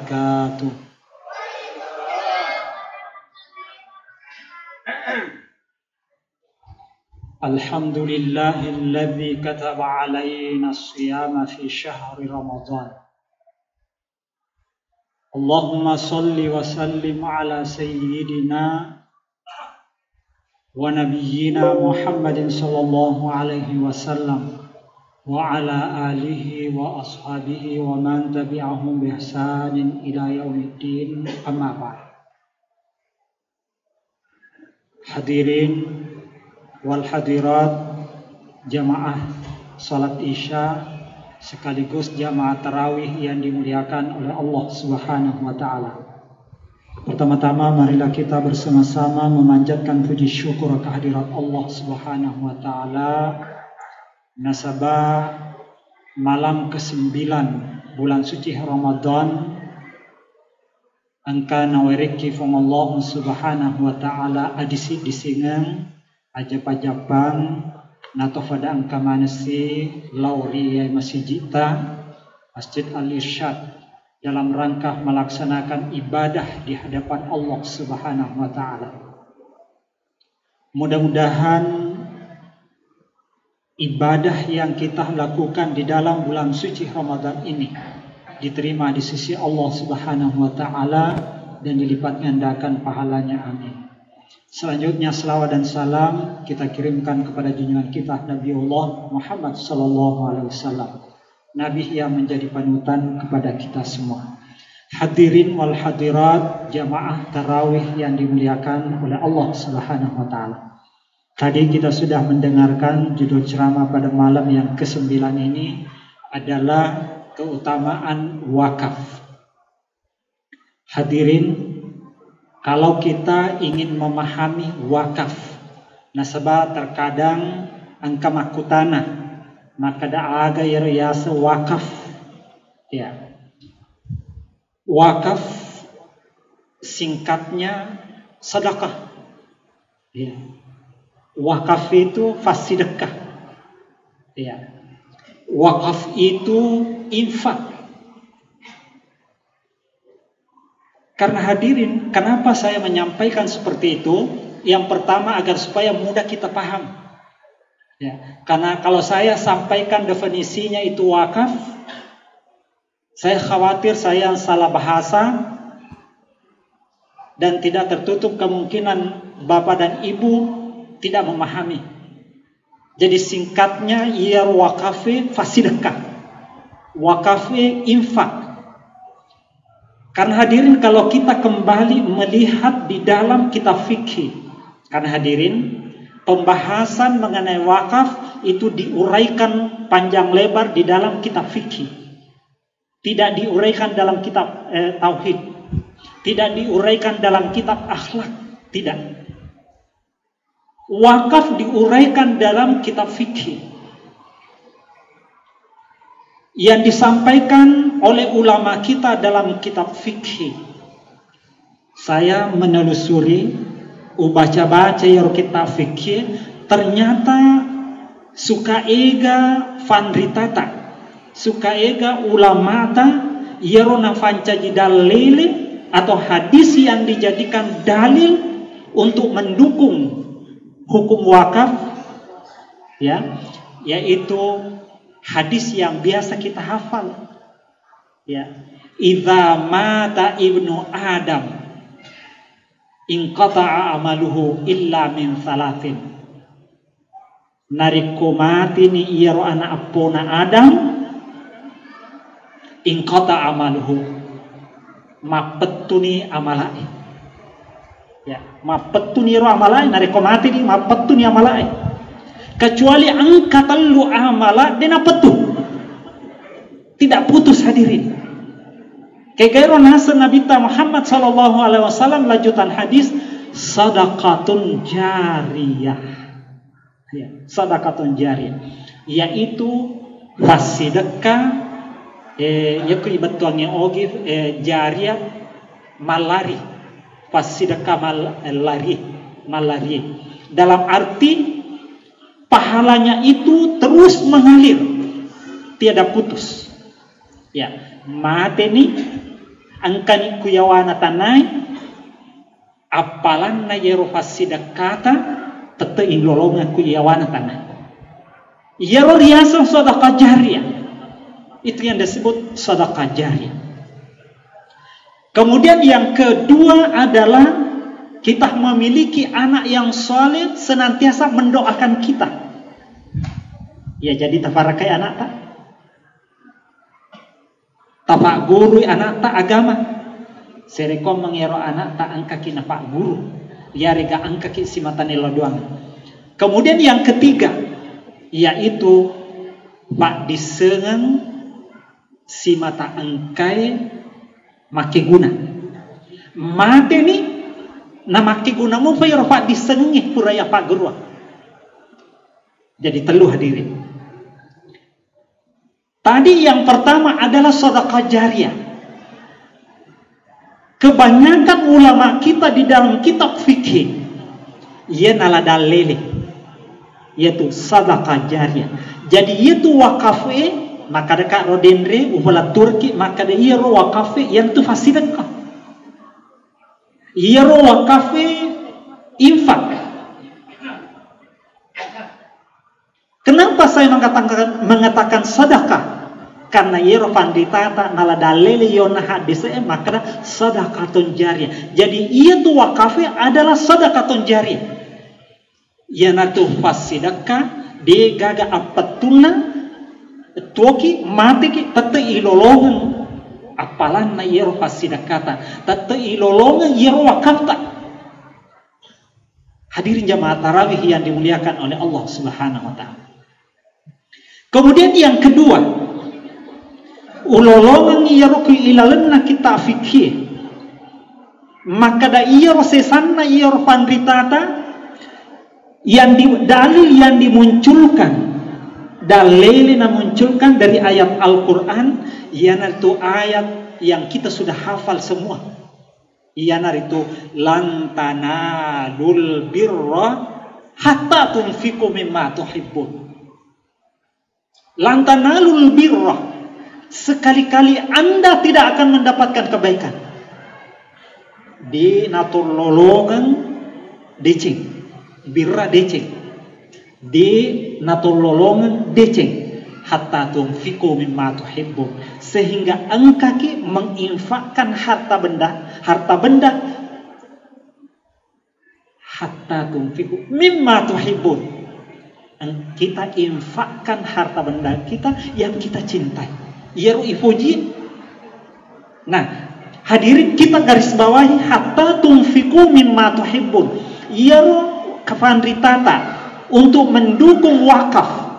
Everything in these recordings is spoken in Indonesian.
wabarakatuh. Alhamdulillahilladzi kataba alaina as-siyama fi syahri Ramadan. Allahumma salli wa sallim ala sayyidina wa nabiyyina Muhammadin sallallahu alaihi wasallam wa ala alihi wa ashabihi wa man tabi'ahum bi ihsanin ila yaumiddin, amma ba'd. Hadirin wal hadirat jamaah salat isya sekaligus jamaah tarawih yang dimuliakan oleh Allah Subhanahu wa taala. Pertama-tama marilah kita bersama-sama memanjatkan puji syukur kehadirat Allah Subhanahu wa taala nasabah malam ke-9 bulan suci Ramadan angka naweriki fong Allah Subhanahu wa taala adisi disingang ajab-ajaban nato pada angka manasi lauri ya masjidita Masjid Al-Irsyad dalam rangka melaksanakan ibadah di hadapan Allah Subhanahu wa taala. Mudah-mudahan ibadah yang kita lakukan di dalam bulan suci Ramadan ini diterima di sisi Allah Subhanahu wa taala dan dilipat gandakan pahalanya, amin. Selanjutnya selawat dan salam kita kirimkan kepada junjungan kita Nabiullah Muhammad sallallahu alaihi wasallam, nabi yang menjadi panutan kepada kita semua. Hadirin wal hadirat jamaah tarawih yang dimuliakan oleh Allah Subhanahu wa taala. Tadi kita sudah mendengarkan judul ceramah pada malam yang ke-9 ini adalah keutamaan wakaf. Hadirin, kalau kita ingin memahami wakaf, nasabah terkadang angka makutana, maka da'aga yasa wakaf. Ya. Wakaf singkatnya sedekah. Ya. Wakaf itu fasidekah. Ya. Wakaf itu infak. Karena hadirin, kenapa saya menyampaikan seperti itu? Yang pertama agar supaya mudah kita paham. Ya, karena kalau saya sampaikan definisinya itu wakaf, saya khawatir saya salah bahasa dan tidak tertutup kemungkinan Bapak dan Ibu tidak memahami. Jadi singkatnya ia wakafe fasidekah, wakafe infak. Karena hadirin, kalau kita kembali melihat di dalam kitab fikih, karena hadirin, pembahasan mengenai wakaf itu diuraikan panjang lebar di dalam kitab fikih. Tidak diuraikan dalam kitab tauhid, tidak diuraikan dalam kitab akhlak, tidak. Wakaf diuraikan dalam kitab fikih yang disampaikan oleh ulama kita dalam kitab fikih. Saya menelusuri, baca-baca yang kitab fikih, ternyata suka ega fanritata, suka ega ulamata yerona fancaji dalil atau hadis yang dijadikan dalil untuk mendukung hukum wakaf, ya, yaitu hadis yang biasa kita hafal, ya, idza mata ibnu adam inqata'a amaluhu illa min thalathin. Nariko mati ni iyaro anak apona adam inqata'a amaluhu, mapetuni amalai, ya, mapetuni ro amalai, nariko mati ni mapetuni amalai. Kecuali angkatan lu amala dan apa tuh tidak putus, hadirin. Kegairon hasan Nabi Muhammad sallallahu alaihi wasallam lanjutan hadis sadaqatun jariyah. Ya, sadaqatun jariyah yaitu fasidekah yaku ibatuannya ogi jariyah malari, fasidekah malari dalam arti pahalanya itu terus mengalir, tiada putus. Ya, mateni angkani kuyawana tanai apalan na yero fasidakata tete ilolongan kuyawana tanai yero riasa sedekah jariyah. Itu yang disebut sedekah jariyah. Kemudian yang kedua adalah kita memiliki anak yang saleh senantiasa mendoakan kita. Ya, jadi tafarakai anak tak? Tapak guru anak tak agama. Serekom mengero anak tak angka kina pak guru. Ya rega angka ki simatanelo doang. Kemudian yang ketiga yaitu pak disengang si mata angkai make guna. Mate ni na make guna mo payro pak disengi puraya pak guru. Jadi telu hadirin. Tadi yang pertama adalah sedekah jariyah. Kebanyakan ulama kita di dalam kitab fikih ia nala dalile yaitu sedekah jariyah. Jadi itu wakafe maka dekat rodendre upola Turki maka de ia ro wakafe yang tu fasidakah. Ia ro wakafe infak. Kenapa saya mengatakan sedekah? Karena yero panditata nala dalile yona hadis maka sedekatun jariyah. Jadi ia tu wakafe adalah sedekatun jariyah. Yana tu fasidakah de gaga apatuna tuoki mati ki tete ilolongan apalan na yero fasidakata tete ilolongan yero wakafta. Hadirin jamaah tarawih yang dimuliakan oleh Allah Subhanahu wa taala. Kemudian yang kedua, ulolongan iyaroku ilalenna kita fikir. Maka da iyaro sesanna iyaro pandritata yang dalil yang dimunculkan, dalil yang munculkan dari ayat Al-Quran, iana itu ayat yang kita sudah hafal semua. Iana itu lan tanalul birra hatta tunfiqu mimma tuhibbun. Lan tanalul birra, sekali-kali Anda tidak akan mendapatkan kebaikan. Di naturlolongan decing, birra decing. Di naturlolongan decing. Hatta tunfiqu mimma tuhibbun, sehingga engkaki menginfakkan harta benda hatta tunfiqu mimma tuhibbun. Kita infakkan harta benda kita yang kita cintai. Yaru ifuji. Nah, hadirin kita garis bawahi hatta tunfiqu mimma tuhibbun. Yaru kafandritata untuk mendukung wakaf.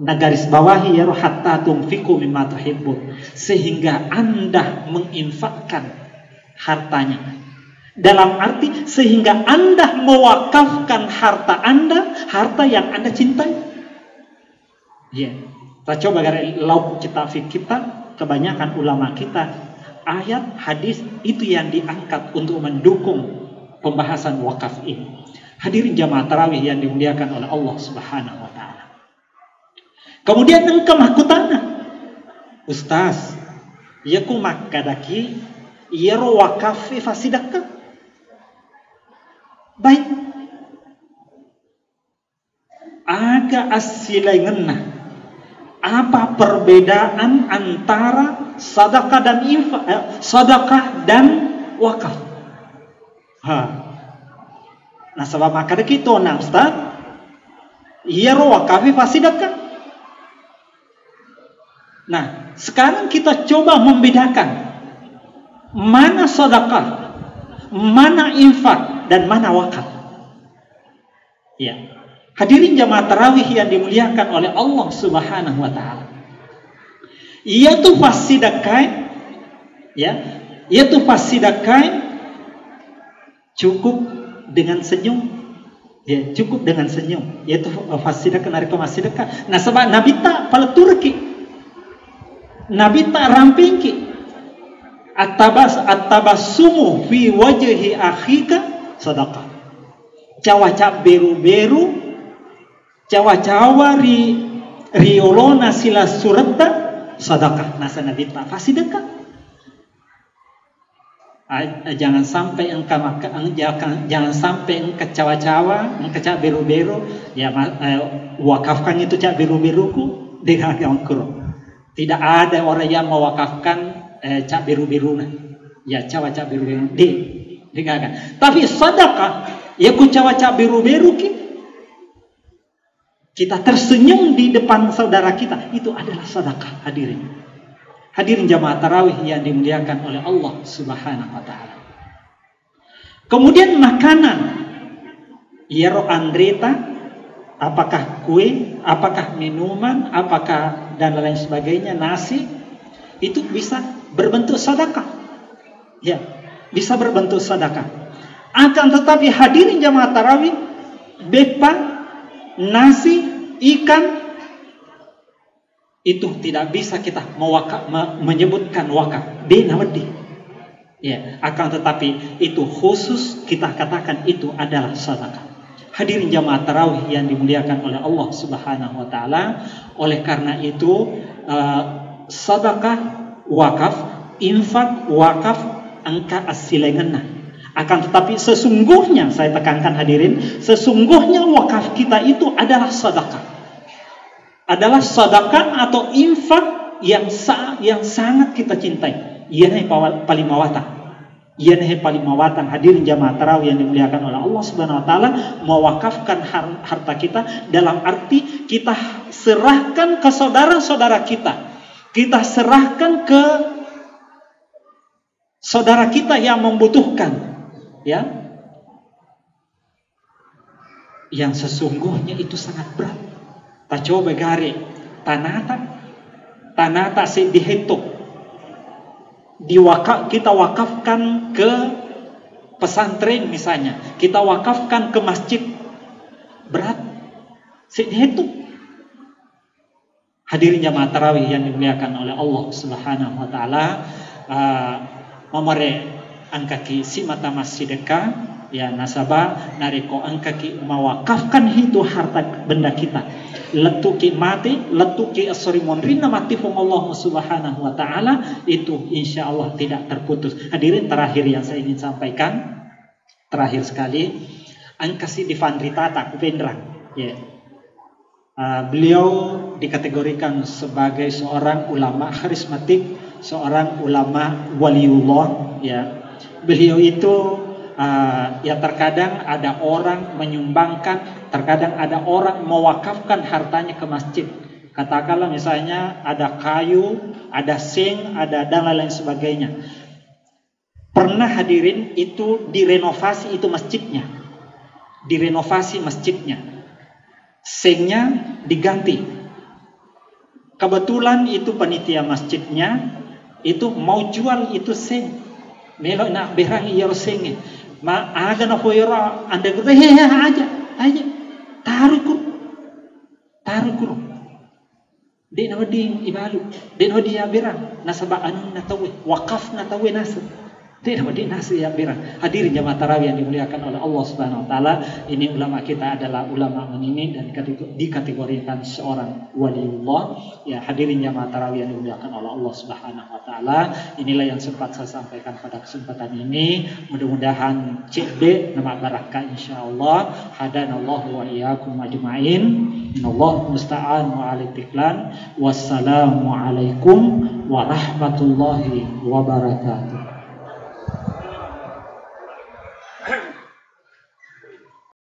Nah, garis bawahi yaru hatta tunfiqu mimma tuhibbun, sehingga Anda menginfakkan hartanya. Dalam arti sehingga Anda mewakafkan harta Anda, harta yang Anda cintai. Ya, kita coba dari lauk kitab kita, kebanyakan ulama kita ayat hadis itu yang diangkat untuk mendukung pembahasan wakaf ini. Hadirin jamaah tarawih yang dimuliakan oleh Allah Subhanahu wa taala. Kemudian engkau mahkutana, Ustaz, yaku makadaki yero wakafi fasidakah? Baik, agak asilai ngena. Apa perbedaan antara sedekah dan infak, sedekah dan wakaf? Nah, sebab maka kita nah Ustaz, iya ro wakafi fasidakah? Nah, sekarang kita coba membedakan mana sedekah, mana infak, dan mana wakaf. Ya, hadirin jamaah tarawih yang dimuliakan oleh Allah Subhanahu wa taala. Yaitu fasidakain, ya, yaitu fasidakain cukup dengan senyum. Ya, cukup dengan senyum. Yaitu fasidakain ariko masidaka. Nah, sebab Nabi tak pala Turki. Nabi tak rampingki. At-tabassumu fi wajhi akhika sedekah. Cawa-cawa beru-beru, cawa-cawa riolona sila surata sedekah. Nasa Nabi tak fasidakah. Jangan sampai jangan sampai engkau cawa-cawa, engkau cak biru-biru, ya wakafkan itu cak biru-biruku dengan yang kuro. Tidak ada orang yang mewakafkan cak biru-biru, ya cawa cak biru-biru dengan. Tapi sedekah, ya ku cawa cak biru-biru kita tersenyum di depan saudara kita, itu adalah sedekah. Hadirin jamaah tarawih yang dimuliakan oleh Allah Subhanahu wa taala. Kemudian makanan, ya roh andreta, apakah kue, apakah minuman, apakah dan lain sebagainya, nasi, itu bisa berbentuk sedekah. Ya, bisa berbentuk sedekah. Akan tetapi hadirin jamaah tarawih, bepa, nasi, ikan, itu tidak bisa kita menyebutkan wakaf. Ya, akan tetapi itu khusus kita katakan itu adalah sedekah. Hadirin jamaah tarawih yang dimuliakan oleh Allah Subhanahu wa taala, oleh karena itu sedekah, wakaf, infak, wakaf angka asilengenna. Akan tetapi sesungguhnya, saya tekankan hadirin, sesungguhnya wakaf kita itu adalah sedekah. Adalah sedekah atau infak yang sangat kita cintai. Ia nih paling mawatan. Ia nih paling mawatan. Hadirin jamaah tarawih yang dimuliakan oleh Allah Subhanahu wa taala, mewakafkan harta kita dalam arti kita serahkan ke saudara-saudara kita. Kita serahkan ke saudara kita yang membutuhkan, ya. Yang sesungguhnya itu sangat berat. Tak coba gari tanata si dihitung, kita wakafkan ke pesantren misalnya, kita wakafkan ke masjid, berat si dihitung. Hadirin jamaah tarawih yang dimuliakan oleh Allah Subhanahu wa taala, mamare angkaki si mata masjideka, ya nasabah nariko angkaki mewakafkan itu harta benda kita, letuki mati, letuki asorimonrina mati Allah Subhanahu wa taala, itu insya Allah tidak terputus. Hadirin, terakhir yang saya ingin sampaikan, terakhir sekali, angkasi di Vandritata Kupendra, ya. Beliau dikategorikan sebagai seorang ulama karismatik, seorang ulama waliullah, ya. Beliau itu ya terkadang ada orang menyumbangkan, terkadang ada orang mewakafkan hartanya ke masjid. Katakanlah misalnya ada kayu, ada seng, ada dan lain sebagainya. Pernah hadirin itu direnovasi itu masjidnya. Direnovasi masjidnya. Sengnya diganti. Kebetulan itu panitia masjidnya itu mau jual itu seng. Melo nak berang iya sengnya. Ma aga na foira anda kata aja taruh kuru di nama di ibalu di nama dia berang nasabah anu natawe wakaf natawe nasab di nama di nasab ya berang. Hadirin jamaah tarawih yang dimuliakan oleh Allah Subhanahu wa taala, ini ulama kita adalah ulama ini dan dikategorikan seorang waliullah, ya. Hadirin jamaah tarawih yang dimuliakan oleh Allah Subhanahu wa taala, inilah yang sempat saya sampaikan pada kesempatan ini. Mudah-mudahan CB nama barakah insyaallah. Hadanallahu wa iyyakum ajmain. Inallahu musta'an wa alaihi tiklan. Wassalamu alaikum warahmatullahi wabarakatuh.